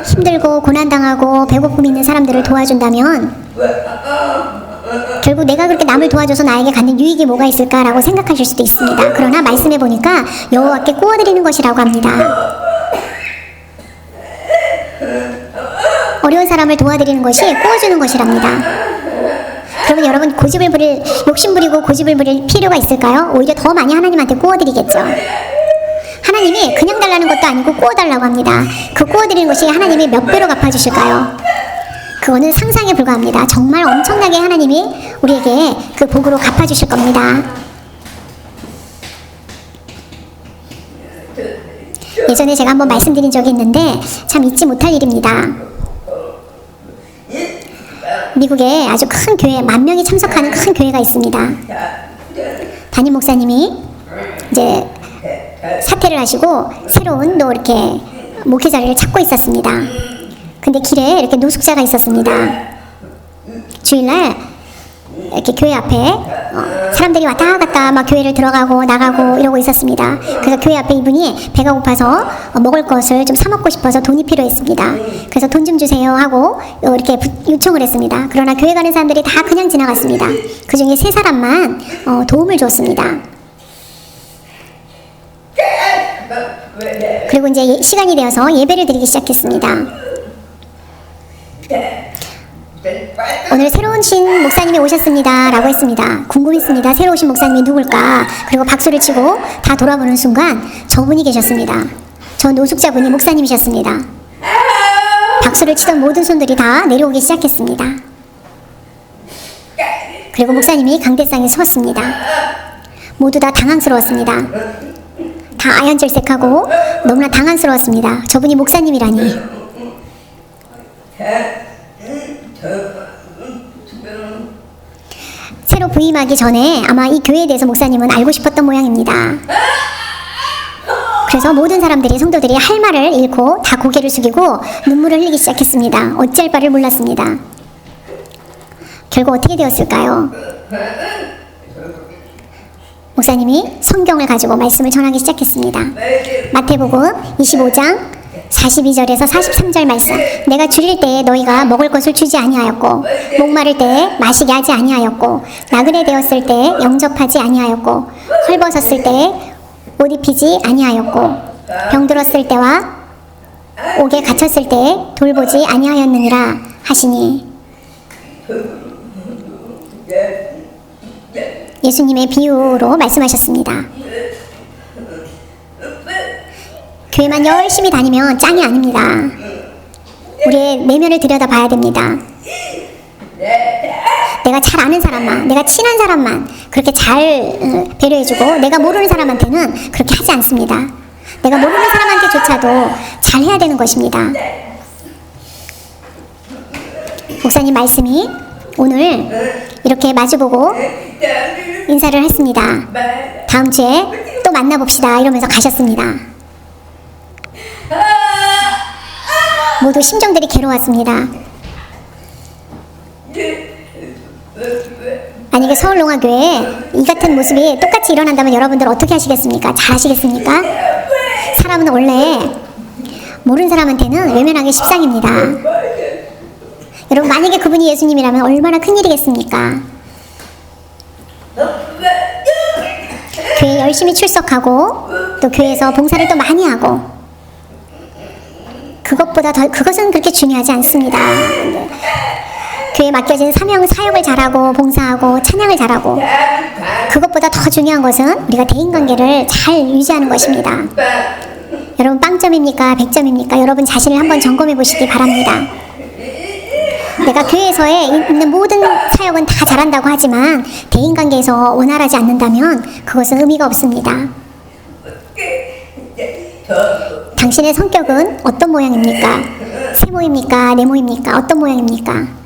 힘들고 고난당하고 배고픔이 있는 사람들을 도와준다면 결국 내가 그렇게 남을 도와줘서 나에게 갖는 유익이 뭐가 있을까라고 생각하실 수도 있습니다. 그러나 말씀해 보니까 여호와께 구워드리는 것이라고 합니다. 어려운 사람을 도와드리는 것이 구워주는 것이랍니다. 그러면 여러분 욕심 부리고 고집을 부릴 필요가 있을까요? 오히려 더 많이 하나님한테 구워드리겠죠. 하나님이 그냥 달라는 것도 아니고 구워달라고 합니다. 그 구워드리는 것이 하나님이 몇 배로 갚아주실까요? 그거는 상상에 불과합니다. 정말 엄청나게 하나님이 우리에게 그 복으로 갚아주실 겁니다. 예전에 제가 한번 말씀드린 적이 있는데 참 잊지 못할 일입니다. 미국에 아주 큰 교회, 10,000명이 참석하는 큰 교회가 있습니다. 담임 목사님이 이제 사퇴를 하시고 새로운 또 이렇게 목회 자리를 찾고 있었습니다. 근데 길에 이렇게 노숙자가 있었습니다. 주일날 이렇게 교회 앞에 사람들이 왔다 갔다 막 교회를 들어가고 나가고 이러고 있었습니다. 그래서 교회 앞에 이분이 배가 고파서 먹을 것을 좀 사 먹고 싶어서 돈이 필요했습니다. 그래서 돈 좀 주세요 하고 이렇게 요청을 했습니다. 그러나 교회 가는 사람들이 다 그냥 지나갔습니다. 그 중에 3사람만 도움을 줬습니다. 그리고 이제 시간이 되어서 예배를 드리기 시작했습니다. 오늘 새로운 신 목사님이 오셨습니다 라고 했습니다. 궁금했습니다. 새로 오신 목사님이 누굴까? 그리고 박수를 치고 다 돌아보는 순간 저분이 계셨습니다. 저 노숙자분이 목사님이셨습니다. 박수를 치던 모든 손들이 다 내려오기 시작했습니다. 그리고 목사님이 강대상에 섰습니다. 모두 다 당황스러웠습니다. 다 아연절색하고 너무나 당황스러웠습니다. 저분이 목사님이라니. 새로 부임하기 전에 아마 이 교회에 대해서 목사님은 알고 싶었던 모양입니다. 그래서 모든 사람들이, 성도들이 할 말을 잃고 다 고개를 숙이고 눈물을 흘리기 시작했습니다. 어찌할 바를 몰랐습니다. 결국 어떻게 되었을까요? 목사님이 성경을 가지고 말씀을 전하기 시작했습니다. 마태복음 25장 42절에서 43절 말씀. 내가 줄일 때에 너희가 먹을 것을 주지 아니하였고 목마를 때에 마시게 하지 아니하였고 나그네 되었을 때에 영접하지 아니하였고 헐벗었을 때에 옷 입히지 아니하였고 병들었을 때와 옥에 갇혔을 때에 돌보지 아니하였느니라 하시니. 예수님의 비유로 말씀하셨습니다. 교회만 열심히 다니면 짱이 아닙니다. 우리의 내면을 들여다봐야 됩니다. 내가 잘 아는 사람만, 내가 친한 사람만 그렇게 잘 배려해주고 내가 모르는 사람한테는 그렇게 하지 않습니다. 내가 모르는 사람한테조차도 잘 해야 되는 것입니다. 목사님 말씀이 오늘 이렇게 마주보고 인사를 했습니다. 다음 주에 또 만나봅시다 이러면서 가셨습니다. 모두 심정들이 괴로웠습니다. 만약에 서울농화교회에 이 같은 모습이 똑같이 일어난다면 여러분들 어떻게 하시겠습니까? 잘 하시겠습니까? 사람은 원래 모르는 사람한테는 외면하기 십상입니다. 여러분 만약에 그분이 예수님이라면 얼마나 큰일이겠습니까? 교회 열심히 출석하고 또 교회에서 봉사를 또 많이 하고 그것보다 더 그것은 그렇게 중요하지 않습니다. 교회에 맡겨진 사명 사역을 잘하고 봉사하고 찬양을 잘하고 그것보다 더 중요한 것은 우리가 대인관계를 잘 유지하는 것입니다. 여러분 빵점입니까? 100점입니까? 여러분 자신을 한번 점검해 보시기 바랍니다. 내가 교회에서의 있는 모든 사역은 다 잘한다고 하지만 대인관계에서 원활하지 않는다면 그것은 의미가 없습니다. 당신의 성격은 어떤 모양입니까? 세모입니까? 네모입니까? 어떤 모양입니까?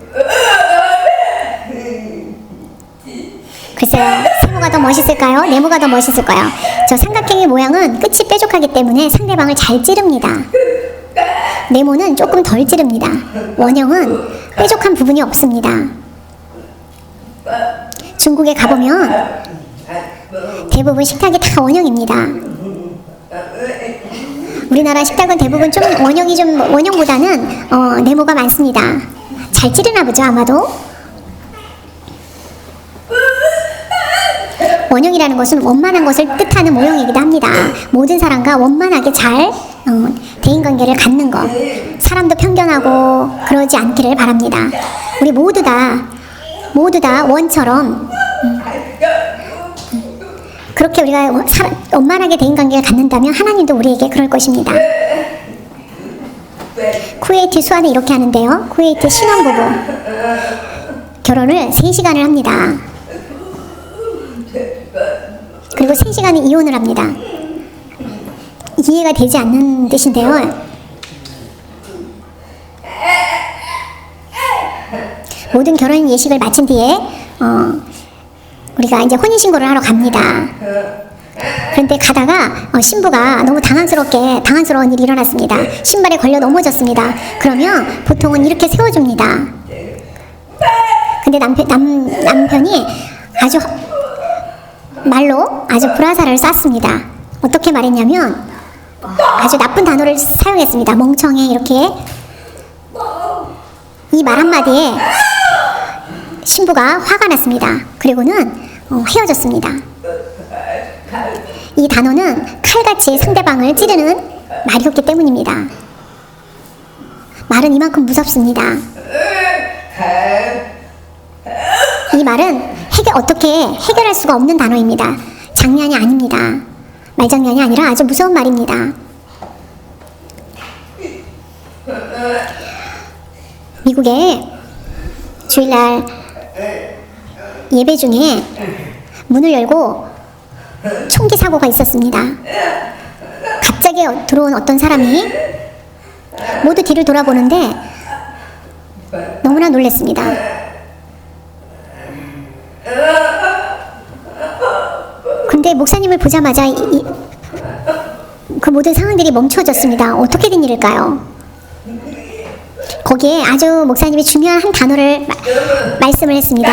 글쎄요, 세모가 더 멋있을까요? 네모가 더 멋있을까요? 저 삼각형의 모양은 끝이 뾰족하기 때문에 상대방을 잘 찌릅니다. 네모는 조금 덜 찌릅니다. 원형은 뾰족한 부분이 없습니다. 중국에 가보면 대부분 식탁이 다 원형입니다. 우리나라 식탁은 대부분 좀 원형보다는 네모가 많습니다. 잘 찌르나 보죠, 아마도. 원형이라는 것은 원만한 것을 뜻하는 모형이기도 합니다. 모든 사람과 원만하게 잘 대인관계를 갖는 것, 사람도 편견하고 그러지 않기를 바랍니다. 우리 모두 다 원처럼 그렇게 우리가 원만하게 대인관계를 갖는다면 하나님도 우리에게 그럴 것입니다. 쿠웨이트 수아는 이렇게 하는데요. 쿠웨이트 신혼부부 결혼을 3시간을 합니다. 그리고 3시간에 이혼을 합니다. 이해가 되지 않는 뜻인데요. 모든 결혼 예식을 마친 뒤에 우리가 이제 혼인신고를 하러 갑니다. 그런데 가다가 신부가 너무 당황스러운 일이 일어났습니다. 신발에 걸려 넘어졌습니다. 그러면 보통은 이렇게 세워줍니다. 근데 남편이 말로 아주 불화살을 쐈습니다. 어떻게 말했냐면 아주 나쁜 단어를 사용했습니다. 멍청해, 이렇게. 이 말 한마디에 신부가 화가 났습니다. 그리고는 헤어졌습니다. 이 단어는 칼같이 상대방을 찌르는 말이었기 때문입니다. 말은 이만큼 무섭습니다. 이 말은 어떻게 해결할 수가 없는 단어입니다. 장난이 아닙니다. 말장난이 아니라 아주 무서운 말입니다. 미국에 주일날 예배 중에 문을 열고 총기 사고가 있었습니다. 갑자기 들어온 어떤 사람이 모두 뒤를 돌아보는데 너무나 놀랐습니다. 근데 목사님을 보자마자 그 모든 상황들이 멈춰졌습니다. 어떻게 된 일일까요? 거기에 아주 목사님이 중요한 한 단어를 말씀을 했습니다.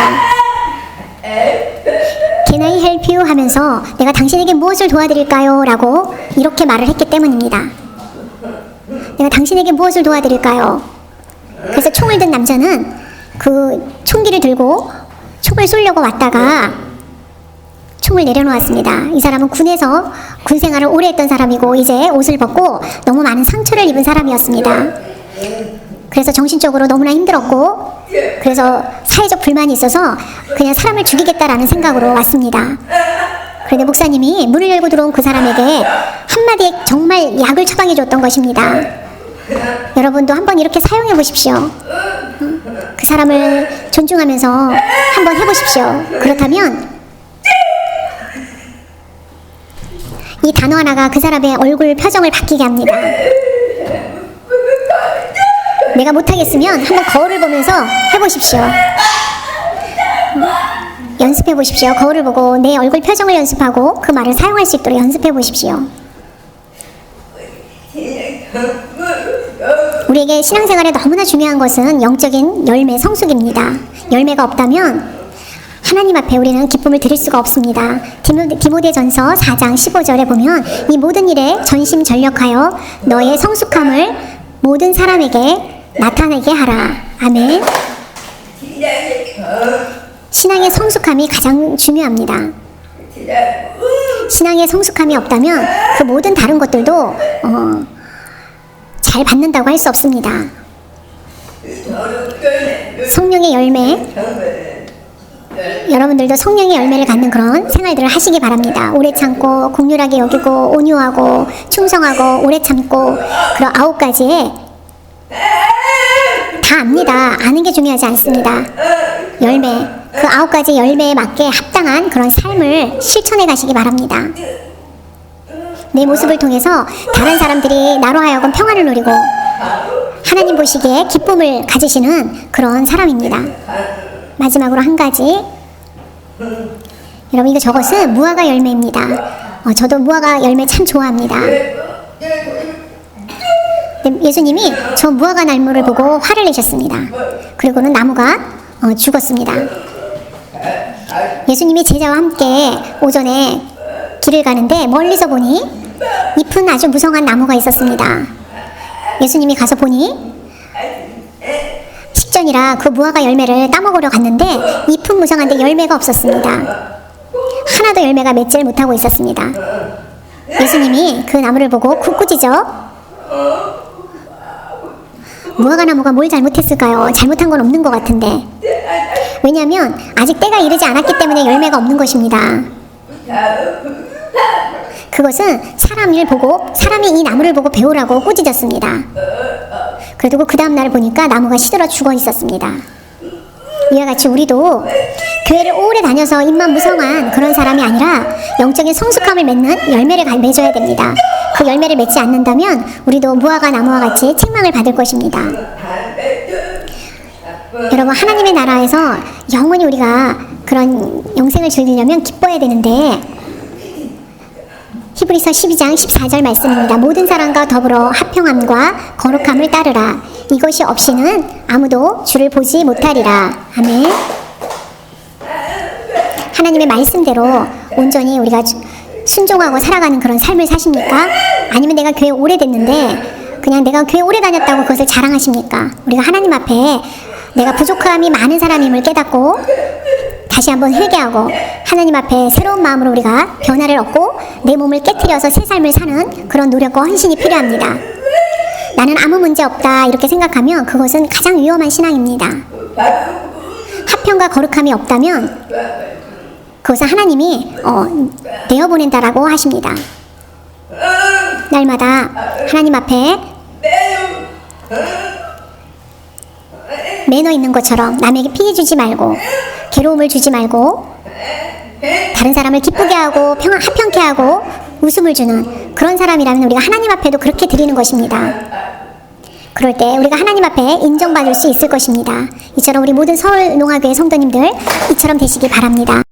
Can I help you? 하면서 내가 당신에게 무엇을 도와드릴까요? 라고 이렇게 말을 했기 때문입니다. 내가 당신에게 무엇을 도와드릴까요? 그래서 총을 든 남자는 그 총기를 들고 총을 쏘려고 왔다가 총을 내려놓았습니다. 이 사람은 군에서 군 생활을 오래 했던 사람이고 이제 옷을 벗고 너무 많은 상처를 입은 사람이었습니다. 그래서 정신적으로 너무나 힘들었고 그래서 사회적 불만이 있어서 그냥 사람을 죽이겠다라는 생각으로 왔습니다. 그런데 목사님이 문을 열고 들어온 그 사람에게 한마디에 정말 약을 처방해 줬던 것입니다. 여러분도 한번 이렇게 사용해 보십시오. 그 사람을 존중하면서 한번 해보십시오. 그렇다면 이 단어 하나가 그 사람의 얼굴 표정을 바뀌게 합니다. 내가 못하겠으면 한번 거울을 보면서 해보십시오. 연습해 보십시오. 거울을 보고 내 얼굴 표정을 연습하고 그 말을 사용할 수 있도록 연습해 보십시오. 우리에게 신앙생활에 너무나 중요한 것은 영적인 열매, 성숙입니다. 열매가 없다면 하나님 앞에 우리는 기쁨을 드릴 수가 없습니다. 디모데전서 4장 15절에 보면 이 모든 일에 전심전력하여 너의 성숙함을 모든 사람에게 나타내게 하라. 아멘. 신앙의 성숙함이 가장 중요합니다. 신앙의 성숙함이 없다면 그 모든 다른 것들도 잘 받는다고 할 수 없습니다. 성령의 열매, 여러분들도 성령의 열매를 갖는 그런 생활들을 하시기 바랍니다. 오래 참고, 긍휼하게 여기고, 온유하고, 충성하고, 오래 참고, 그런 9가지에 다 압니다. 아는 게 중요하지 않습니다. 열매, 그 9가지 열매에 맞게 합당한 그런 삶을 실천해 가시기 바랍니다. 내 모습을 통해서 다른 사람들이 나로 하여금 평안을 누리고 하나님 보시기에 기쁨을 가지시는 그런 사람입니다. 마지막으로 한 가지, 여러분 이거 저것은 무화과 열매입니다. 저도 무화과 열매 참 좋아합니다. 예수님이 저 무화과 나무를 보고 화를 내셨습니다. 그리고는 나무가 죽었습니다. 예수님이 제자와 함께 오전에 길을 가는데 멀리서 보니 잎은 아주 무성한 나무가 있었습니다. 예수님이 가서 보니 식전이라 그 무화과 열매를 따먹으러 갔는데 잎은 무성한데 열매가 없었습니다. 하나도 열매가 맺지를 못하고 있었습니다. 예수님이 그 나무를 보고 굳굳이죠. 무화과 나무가 뭘 잘못했을까요? 잘못한 건 없는 것 같은데. 왜냐하면 아직 때가 이르지 않았기 때문에 열매가 없는 것입니다. 그것은 사람이 이 나무를 보고 배우라고 꾸짖었습니다. 그래도 그 다음 날 보니까 나무가 시들어 죽어 있었습니다. 이와 같이 우리도 교회를 오래 다녀서 입만 무성한 그런 사람이 아니라 영적인 성숙함을 맺는 열매를 맺어야 됩니다. 그 열매를 맺지 않는다면 우리도 무화과 나무와 같이 책망을 받을 것입니다. 여러분, 하나님의 나라에서 영원히 우리가 그런 영생을 즐기려면 기뻐야 되는데, 히브리서 12장 14절 말씀입니다. 모든 사람과 더불어 합평함과 거룩함을 따르라. 이것이 없이는 아무도 주를 보지 못하리라. 아멘. 하나님의 말씀대로 온전히 우리가 순종하고 살아가는 그런 삶을 사십니까? 아니면 내가 교회 오래됐는데 그냥 내가 교회 오래 다녔다고 그것을 자랑하십니까? 우리가 하나님 앞에 내가 부족함이 많은 사람임을 깨닫고 다시 한번 회개하고 하나님 앞에 새로운 마음으로 우리가 변화를 얻고 내 몸을 깨트려서 새 삶을 사는 그런 노력과 헌신이 필요합니다. 나는 아무 문제 없다 이렇게 생각하면 그것은 가장 위험한 신앙입니다. 합평과 거룩함이 없다면 그것은 하나님이 내어보낸다라고 하십니다. 날마다 하나님 앞에 매너 있는 것처럼 남에게 피해 주지 말고 괴로움을 주지 말고 다른 사람을 기쁘게 하고 합평케 하고 웃음을 주는 그런 사람이라면 우리가 하나님 앞에도 그렇게 드리는 것입니다. 그럴 때 우리가 하나님 앞에 인정받을 수 있을 것입니다. 이처럼 우리 모든 서울농화교회 성도님들 이처럼 되시기 바랍니다.